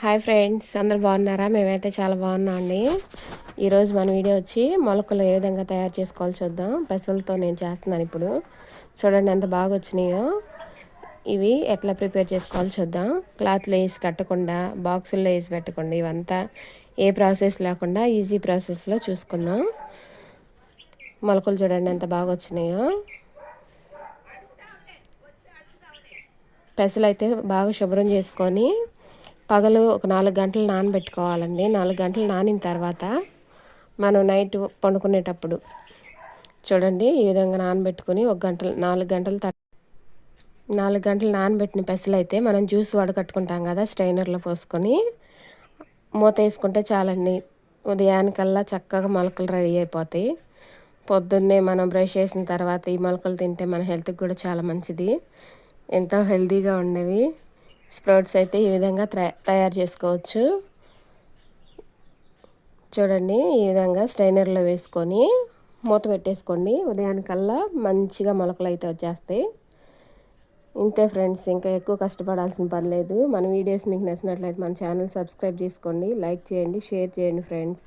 Hi friends, అందరు బాగున్నారా? మేమైతే చాలా బాగున్నాం అండి. ఈరోజు మన వీడియో వచ్చి మొలకలు ఏ విధంగా తయారు చేసుకోవాలో చూద్దాం. పెసలతో నేను చేస్తున్నాను ఇప్పుడు. చూడండి ఎంత బాగా వచ్చినాయో. ఇవి ఎట్లా ప్రిపేర్ చేసుకోవాలో చూద్దాం. క్లాత్లో వేసి కట్టకుండా, బాక్సుల్లో వేసి పెట్టకుండా, ఇవంతా ఏ ప్రాసెస్ లేకుండా ఈజీ ప్రాసెస్లో చూసుకుందాం. మొలకలు చూడండి ఎంత బాగా వచ్చినాయో. పెసలు అయితే బాగా శుభ్రం చేసుకొని పగలు ఒక 4 గంటలు నానబెట్టుకోవాలండి. 4 గంటలు నానిన తర్వాత మనం నైట్ పండుకునేటప్పుడు చూడండి ఈ విధంగా నానబెట్టుకొని 4 గంటల 4 గంటలు నానబెట్టిన పెసలు అయితే మనం జ్యూస్ వడకట్టుకుంటాం కదా, స్ట్రైనర్లో పోసుకొని మూత వేసుకుంటే చాలండి. ఉదయానికల్లా చక్కగా మొలకలు రెడీ అయిపోతాయి. పొద్దున్నే మనం బ్రష్ చేసిన తర్వాత ఈ మొలకలు తింటే మన హెల్త్కి కూడా చాలా మంచిది. ఎంతో హెల్తీగా ఉండేవి. స్ప్రౌట్స్ అయితే ఈ విధంగా తయారు చేసుకోవచ్చు. చూడండి ఈ విధంగా స్ట్రైనర్లో వేసుకొని మూత పెట్టేసుకోండి. ఉదయానికల్లా మంచిగా మొలకలు అయితే వచ్చేస్తాయి. ఇంతే ఫ్రెండ్స్, ఇంకా ఎక్కువ కష్టపడాల్సిన పని లేదు. మన వీడియోస్ మీకు నచ్చినట్లయితే మన ఛానల్ సబ్స్క్రైబ్ చేసుకోండి, లైక్ చేయండి, షేర్ చేయండి ఫ్రెండ్స్.